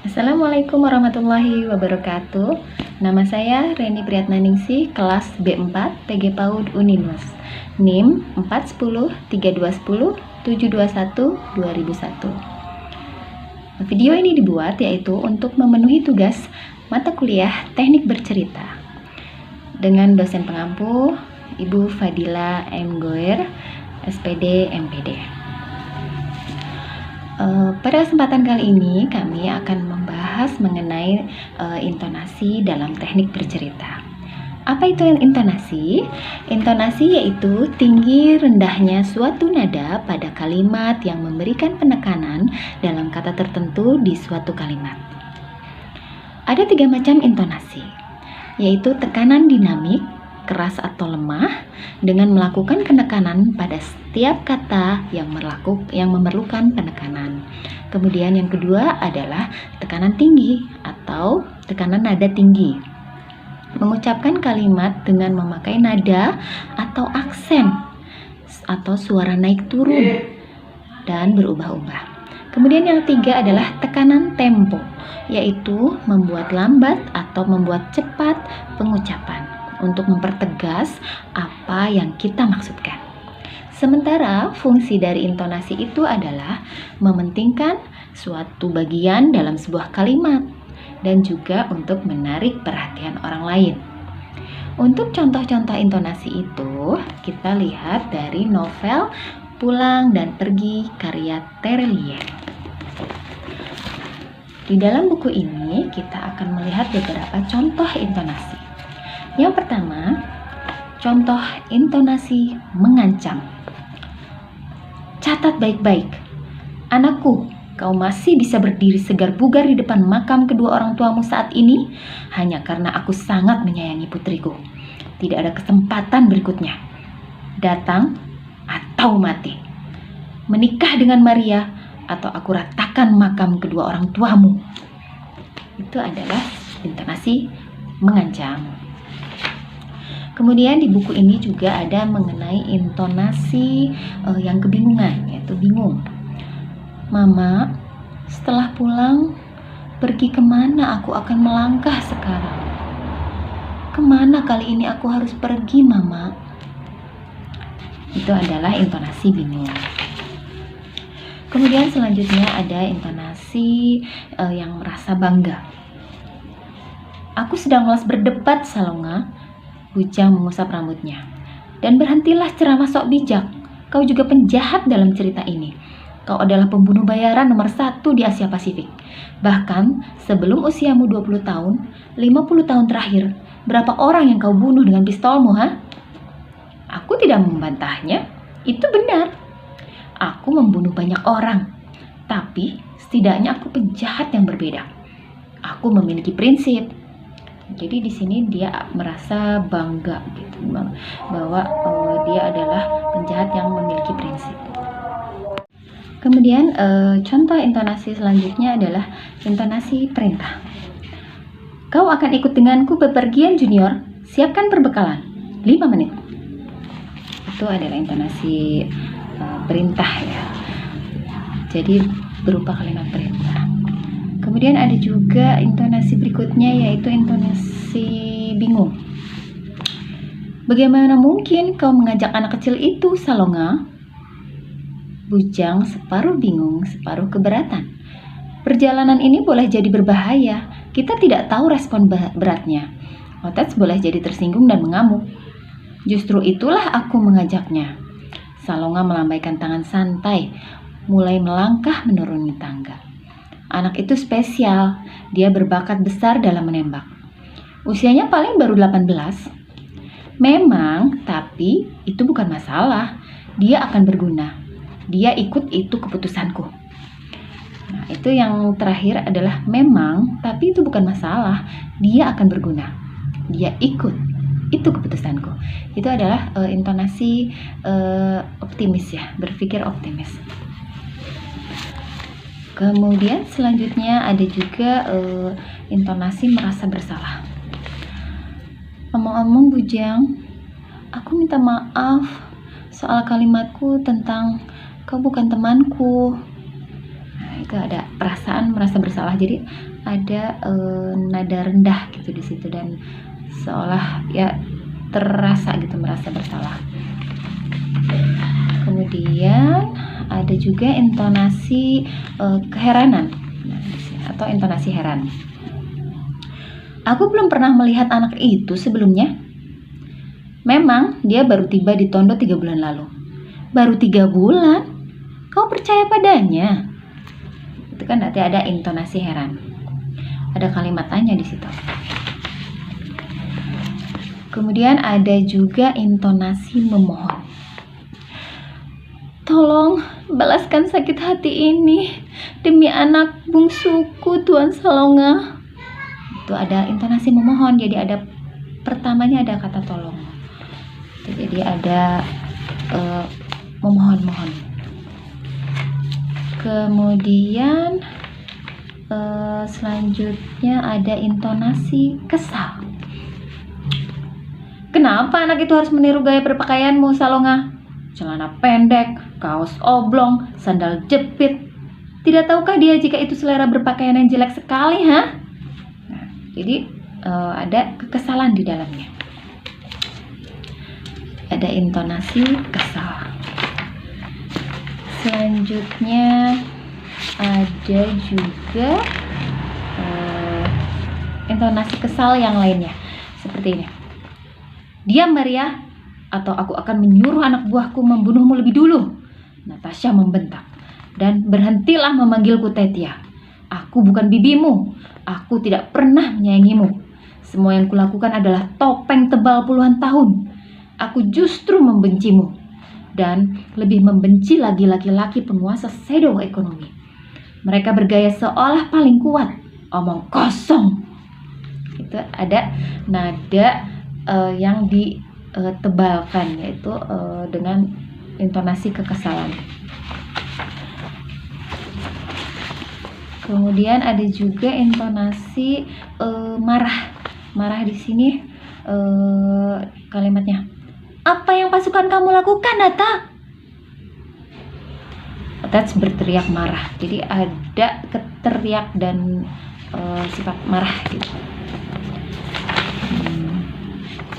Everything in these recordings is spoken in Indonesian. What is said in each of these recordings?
Assalamualaikum warahmatullahi wabarakatuh. Nama saya Reni Priyatnaningsih, kelas B4 TG PAUD Uninus. NIM 410 3210 721 2001. Video ini dibuat yaitu untuk memenuhi tugas mata kuliah Teknik Bercerita dengan dosen pengampu Ibu Fadila M. Goer, SPD MPD. Pada kesempatan kali ini kami akan membahas mengenai intonasi dalam teknik bercerita. Apa itu intonasi? Intonasi yaitu tinggi rendahnya suatu nada pada kalimat yang memberikan penekanan dalam kata tertentu di suatu kalimat. Ada 3 macam intonasi, yaitu tekanan dinamik, keras atau lemah, dengan melakukan penekanan pada setiap kata yang memerlukan penekanan. Kemudian yang kedua adalah tekanan tinggi atau tekanan nada tinggi. Mengucapkan kalimat dengan memakai nada atau aksen atau suara naik turun dan berubah-ubah. Kemudian yang ketiga adalah tekanan tempo, yaitu membuat lambat atau membuat cepat pengucapan untuk mempertegas apa yang kita maksudkan. Sementara fungsi dari intonasi itu adalah mementingkan suatu bagian dalam sebuah kalimat dan juga untuk menarik perhatian orang lain. Untuk contoh-contoh intonasi itu, kita lihat dari novel Pulang dan Pergi karya Terelie. Di dalam buku ini kita akan melihat beberapa contoh intonasi. Yang pertama, contoh intonasi mengancam. Catat baik-baik, anakku, kau masih bisa berdiri segar bugar di depan makam kedua orang tuamu saat ini hanya karena aku sangat menyayangi putriku. Tidak ada kesempatan berikutnya. Datang atau mati. Menikah dengan Maria atau aku ratakan makam kedua orang tuamu. Itu adalah intonasi mengancam. Kemudian di buku ini juga ada mengenai intonasi yang kebingungan, yaitu bingung. Mama, setelah pulang, pergi kemana aku akan melangkah sekarang? Kemana kali ini aku harus pergi, Mama? Itu adalah intonasi bingung. Kemudian selanjutnya ada intonasi yang merasa bangga. Aku sedang malas berdebat, Salonga. Bujang mengusap rambutnya. Dan berhentilah ceramah sok bijak. Kau juga penjahat dalam cerita ini. Kau adalah pembunuh bayaran nomor 1 di Asia Pasifik. Bahkan sebelum usiamu 20 tahun, 50 tahun terakhir, berapa orang yang kau bunuh dengan pistolmu, ha? Aku tidak membantahnya. Itu benar. Aku membunuh banyak orang. Tapi setidaknya aku penjahat yang berbeda. Aku memiliki prinsip. Jadi di sini dia merasa bangga gitu, bahwa dia adalah penjahat yang memiliki prinsip. Kemudian contoh intonasi selanjutnya adalah intonasi perintah. Kau akan ikut denganku bepergian, Junior. Siapkan perbekalan. 5 menit. Itu adalah intonasi perintah ya. Jadi berupa kalimat perintah. Kemudian ada juga intonasi berikutnya, yaitu intonasi bingung. Bagaimana mungkin kau mengajak anak kecil itu, Salonga? Bujang separuh bingung, separuh keberatan. Perjalanan ini boleh jadi berbahaya. Kita tidak tahu respon beratnya. Otet boleh jadi tersinggung dan mengamuk. Justru itulah aku mengajaknya. Salonga melambaikan tangan santai, mulai melangkah menuruni tangga. Anak itu spesial, dia berbakat besar dalam menembak. Usianya paling baru 18. Memang, tapi itu bukan masalah. Dia akan berguna. Dia ikut itu keputusanku. Nah, itu yang terakhir adalah memang, tapi itu bukan masalah. Dia akan berguna. Dia ikut itu keputusanku. Itu adalah intonasi optimis ya, berpikir optimis. Kemudian selanjutnya ada juga intonasi merasa bersalah. Omong-omong Bujang, aku minta maaf soal kalimatku tentang kau bukan temanku. Nah, itu ada perasaan merasa bersalah, jadi ada nada rendah gitu di situ, dan seolah ya terasa gitu merasa bersalah. Kemudian ada juga intonasi keheranan, atau intonasi heran. Aku belum pernah melihat anak itu sebelumnya. Memang dia baru tiba di Tondo 3 bulan lalu. Baru 3 bulan? Kau percaya padanya? Itu kan nanti ada intonasi heran. Ada kalimat tanya di situ. Kemudian ada juga intonasi memohon. Tolong balaskan sakit hati ini demi anak bungsuku, Tuan Salonga. Itu ada intonasi memohon. Jadi ada pertamanya ada kata tolong. Jadi ada memohon-mohon. Kemudian selanjutnya ada intonasi kesal. Kenapa anak itu harus meniru gaya berpakaianmu, Salonga? Celana pendek, kaos oblong, sandal jepit. Tidak tahukah dia jika itu selera berpakaian yang jelek sekali, ha? Nah, jadi ada kekesalan di dalamnya. Ada intonasi kesal. Selanjutnya ada juga intonasi kesal yang lainnya, seperti ini. Diam, Maria, atau aku akan menyuruh anak buahku membunuhmu lebih dulu. Natasha membentak. Dan berhentilah memanggilku Tetia. Aku bukan bibimu. Aku tidak pernah menyayangimu. Semua yang kulakukan adalah topeng tebal puluhan tahun. Aku justru membencimu. Dan lebih membenci lagi laki-laki penguasa shadow ekonomi. Mereka bergaya seolah paling kuat. Omong kosong. Itu ada nada yang ditebalkan, yaitu dengan intonasi kekesalan. Kemudian ada juga intonasi marah. Marah di sini kalimatnya. Apa yang pasukan kamu lakukan, Nata? That's berteriak marah. Jadi ada keteriak dan sifat marah gitu.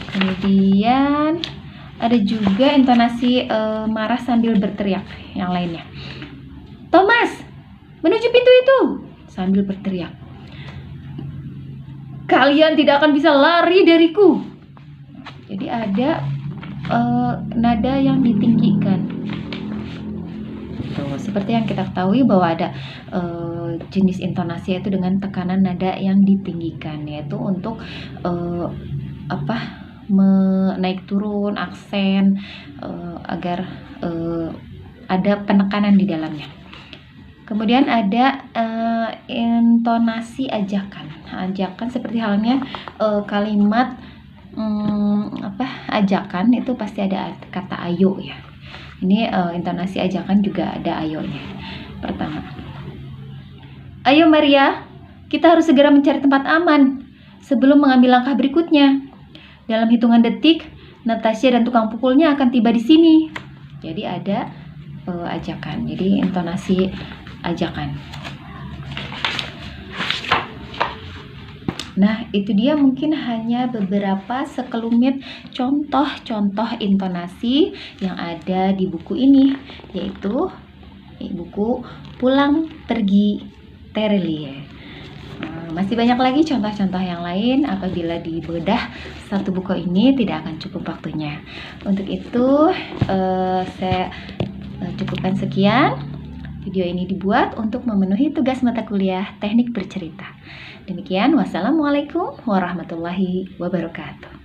Kemudian ada juga intonasi marah sambil berteriak yang lainnya. Thomas, menuju pintu itu, sambil berteriak. Kalian tidak akan bisa lari dariku. Jadi ada nada yang ditinggikan. Tuh, seperti yang kita ketahui bahwa ada jenis intonasi yaitu dengan tekanan nada yang ditinggikan, yaitu untuk naik turun aksen agar ada penekanan di dalamnya. Kemudian ada intonasi ajakan. Ajakan seperti halnya kalimat ajakan itu pasti ada kata ayo ya. Ini intonasi ajakan juga ada ayonya. Pertama, ayo Maria, kita harus segera mencari tempat aman sebelum mengambil langkah berikutnya. Dalam hitungan detik, Natasha dan tukang pukulnya akan tiba di sini. Jadi ada ajakan. Jadi intonasi ajakan. Nah, itu dia mungkin hanya beberapa sekelumit contoh-contoh intonasi yang ada di buku ini, yaitu buku Pulang Pergi Terelie. Masih banyak lagi contoh-contoh yang lain. Apabila dibedah satu buku ini tidak akan cukup waktunya. Untuk itu saya cukupkan sekian. Video ini dibuat untuk memenuhi tugas mata kuliah Teknik Bercerita. Demikian, wassalamualaikum warahmatullahi wabarakatuh.